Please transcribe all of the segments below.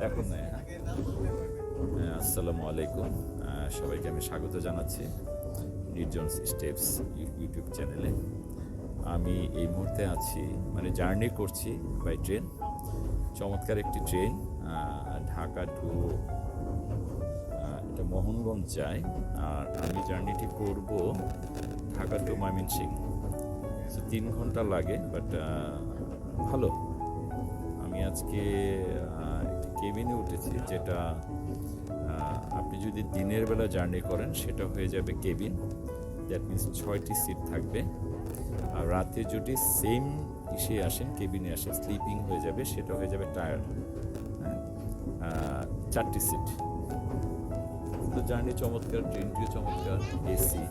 এখন নেই। আসসালামু আলাইকুম, সবাইকে আমি স্বাগত জানাচ্ছি নির্জনস স্টেপস ইউটিউব চ্যানেলে। আমি এই মুহূর্তে আছি, মানে জার্নি করছি বাই ট্রেন। চমৎকার একটি ট্রেন, ঢাকা টু এটা মোহনগঞ্জ যায়, আর আমি জার্নিটি করব ঢাকা টু ময়মনসিংহ। 3 ঘন্টা লাগে, বাট ভালো। আমি আজকে একটি কেবিনে উঠেছি, যেটা আপনি যদি দিনের বেলা জার্নি করেন সেটা হয়ে যাবে কেবিন, দ্যাট মিনস 6টি সিট থাকবে। আর রাতে যদি সেম ইসে আসেন, কেবিনে আসেন, স্লিপিং হয়ে যাবে, সেটা হয়ে যাবে টায়ার, 4টি সিট। তো জার্নি চমৎকার, ট্রেনটিও চমৎকার, এসি,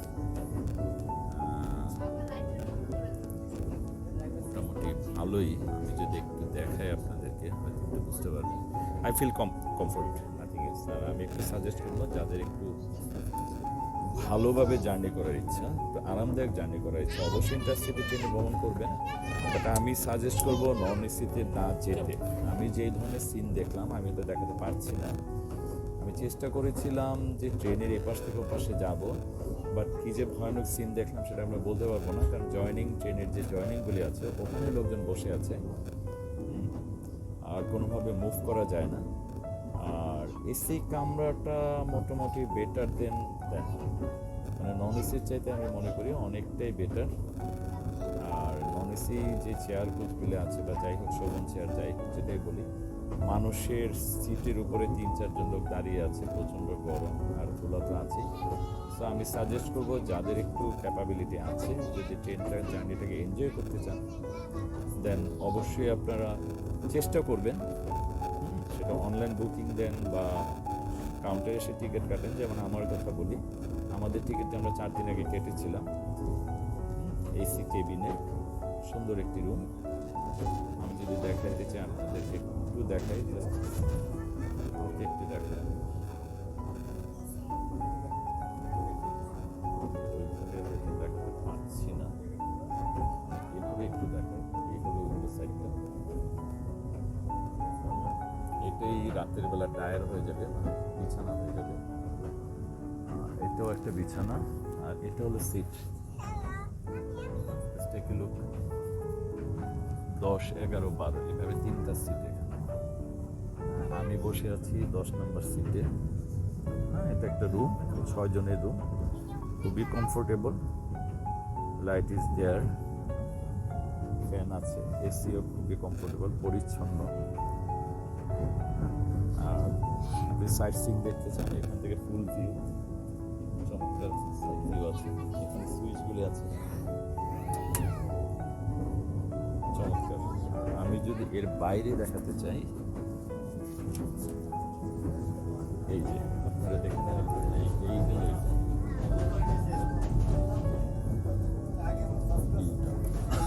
মোটামুটি ভালোই। আমি যদি একটু দেখাই আপনাদেরকে, হয়তো একটু বুঝতে পারবেন। I feel comfort, nothing else. আর আমি একটু সাজেস্ট করবো যাদের একটু ভালোভাবে জার্নি করার ইচ্ছা, একটু আরামদায়ক জার্নি করার ইচ্ছা, অবশ্যই ইন্টারসিটি ট্রেনে ভ্রমণ করবেন। বাট আমি সাজেস্ট করবো নন এসিতে না যেতে। আমি যেই ধরনের সিন দেখলাম, আমি তো দেখাতে পারছি না। আমি চেষ্টা করেছিলাম যে ট্রেনের এপাশ থেকে ওপাশে যাব, বাট কী যে ভয়ানক সিন দেখলাম সেটা আমরা বলতে পারবো না, কারণ ট্রেনের যে জয়নিংগুলি আছে ওখানে লোকজন বসে আছে, আর কোনোভাবে মুভ করা যায় না। আর এসি কামরাটা মোটামুটি বেটার দেন, মানে নন এসির চাইতে আমি মনে করি অনেকটাই বেটার। আর নন এসি যে চেয়ারগুলো আছে, বা যাই হোক শোভন চেয়ার, যাই হোক যেটাই বলি, মানুষের সিটের উপরে 3-4 জন লোক দাঁড়িয়ে আছে, প্রচণ্ড গরম আর ধুলা তো আছেই। সো আমি সাজেস্ট করবো যাদের একটু ক্যাপাবিলিটি আছে, যদি ট্রেনটার জার্নিটাকে এনজয় করতে চান, দেন অবশ্যই আপনারা চেষ্টা করবেন সেটা অনলাইন বুকিং দেন বা কাউন্টারে এসে টিকিট কাটেন। যেমন আমার কথা বলি, আমাদের টিকিটটা আমরা 4 দিন আগে কেটেছিলাম। এসি কেবিনে সুন্দর একটি রুম। আমি যদি দেখাইতে চাই আপনাদেরকে, একটু দেখাই, একটু দেখাই। দেখাতে পারছি না, এভাবে একটু দেখাই। এই হলো উইন্ডো সাইডটা। এটাই রাতের বেলা টায়ার হয়ে যাবে, মানে বিছানা হয়ে যাবে। এটাও একটা বিছানা, আর এটা হলো সিট। টেক এ লুক, 10, 11, 12 এভাবে 3টা সিট এখানে। আমি বসে আছি 10 নম্বর সিটে। এটা একটা রুম, 6 জনের রুম, খুবই comfortable. Light is there, fan আছে, এসিও খুবই কমফোর্টেবল, পরিচ্ছন্ন। আর আপনি সাইট সিং দেখতে চান, এখান থেকে ফুল ভিউ, চমৎকার সাইড ভিউ আছে। এখানে সুইচগুলি আছে, চমৎকার। আমি যদি এর বাইরে দেখাতে চাই, এই যে আপনারা দেখেন, এই হলো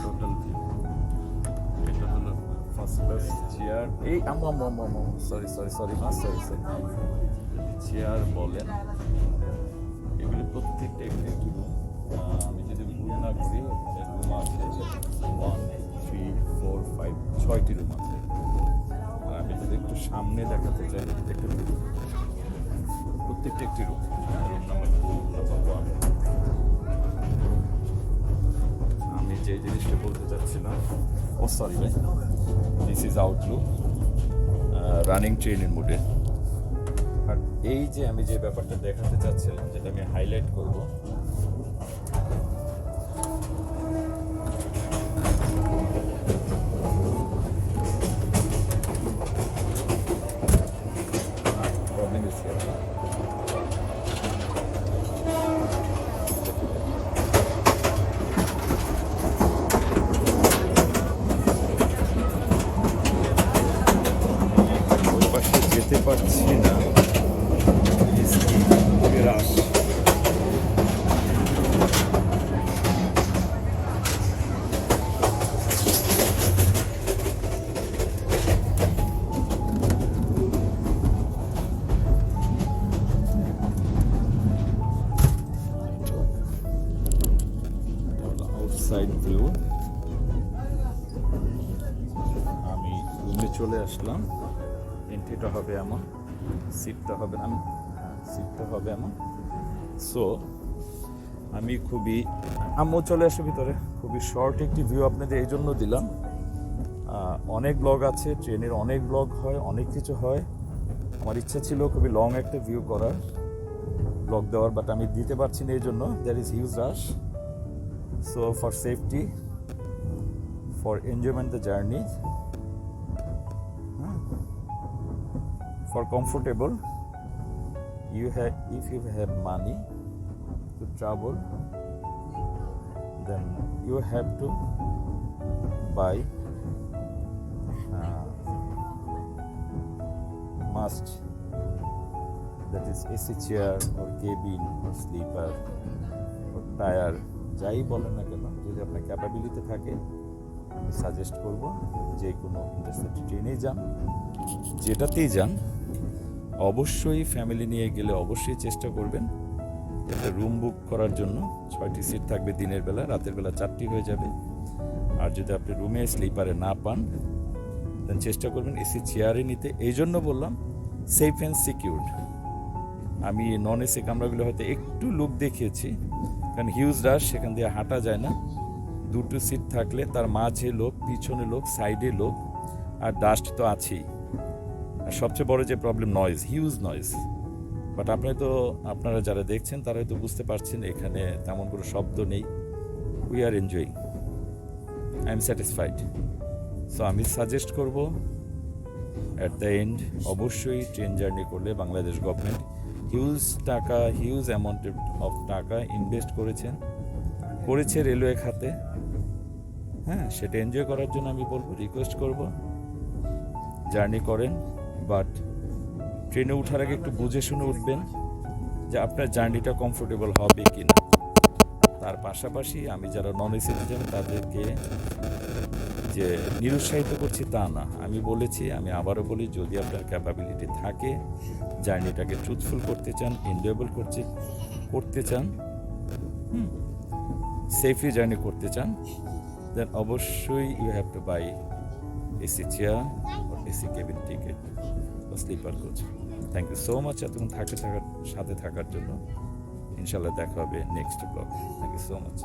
টোটাল ভিউ। এটা হলো ফার্স্ট ক্লাস চেয়ার। এই সরি মা, সরি। চেয়ার বলেন, এগুলি প্রত্যেকটা একটি রুম। আমি যদি ভুল না করি, রুম আছে 1, 3, 4, 5, 6টি রুম আছে। আর আমি যদি একটু সামনে দেখাতে চাই, একটু প্রত্যেকটা একটি রুম। Room number 2, number 1। আমি যে জিনিসটা বলতে চাচ্ছিলাম, সরি ভাই, দিস ইজ আউটলুক, রানিং ট্রেনের মোডে। আর এই যে আমি যে ব্যাপারটা দেখাতে চাচ্ছিলাম, যেটা আমি হাইলাইট করব, প্রবলেম ইজ হিয়ার। ওই পাশে যেতে পারছি না, রাশ। Outside view. আমি রুমে চলে আসলাম, এন্ট্রিটা সিটটা হবে এমন, সিটটা হবে সিটটা হবে এমন। সো আমি খুবই, আম্মু চলে আসে ভিতরে, খুবই শর্ট একটি ভিউ আপনাদের এই জন্য দিলাম। অনেক ব্লগ আছে, ট্রেনের অনেক ব্লগ হয়, অনেক কিছু হয়। আমার ইচ্ছা ছিল খুবই লং একটা ভিউ করার, ব্লগ দেওয়ার, বাট আমি দিতে পারছি না এই জন্য। There is huge rush. So for safety, for enjoyment the journey, for comfortable, if you have money to travel, then you have to buy must, that is AC chair or cabin or sleeper or tire, যাই বলেন না কেন, যদি আপনার capability থাকে আমি suggest করব যে কোনো ইন্টারসিটি ট্রেনেই যান, যেটাতেই যান অবশ্যই ফ্যামিলি নিয়ে গেলে অবশ্যই চেষ্টা করবেন একটা রুম বুক করার জন্য। 6টি সিট থাকবে দিনের বেলা, রাতের বেলা 4টি হয়ে যাবে। আর যদি আপনি রুমে স্লিপারে না পান, দেন চেষ্টা করবেন এসি চেয়ারে নিতে। এই জন্য বললাম সেফ অ্যান্ড সিকিউরড। আমি নন এসি কামরাগুলো হয়তো একটু লুক দেখিয়েছি, কারণ হিউজ রাশ, সেখান দিয়ে হাঁটা যায় না। 2টো সিট থাকলে তার মাঝে লোক, পিছনে লোক, সাইডে লোক, আর ডাস্ট তো আছেই। আর সবচেয়ে বড় যে problem, noise, huge noise. But আপনারা যারা দেখছেন তারা হয়তো বুঝতে পারছেন এখানে তেমন কোনো শব্দ নেই। We are enjoying, I am satisfied. So আমি সাজেস্ট করব অ্যাট দ্য এন্ড অবশ্যই ট্রেন জার্নি করলে Bangladesh government huge amount of টাকা ইনভেস্ট করেছে রেলওয়ে খাতে। হ্যাঁ, সেটা এনজয় করার জন্য আমি বলবো, রিকোয়েস্ট করব জার্নি করেন, বাট ট্রেনে ওঠার আগে একটু বুঝে শুনে উঠবেন যে আপনার জার্নিটা কমফোর্টেবল হবে কি না। তার পাশাপাশি আমি যারা নন এসি যাবেন তাদেরকে যে নিরুৎসাহিত করছি তা না, আমি বলেছি, আমি আবারও বলি, যদি আপনার ক্যাপাবিলিটি থাকে, জার্নিটাকে ট্রুথফুল করতে চান, এনজয়েবল করতে চান, সেফলি জার্নি করতে চান, দেন অবশ্যই you have to buy AC chair or AC cabin ticket বা sleeper coach. Thank you so much এতক্ষণ সাথে থাকার জন্য। ইনশাল্লাহ দেখা হবে next blog. Thank you so much.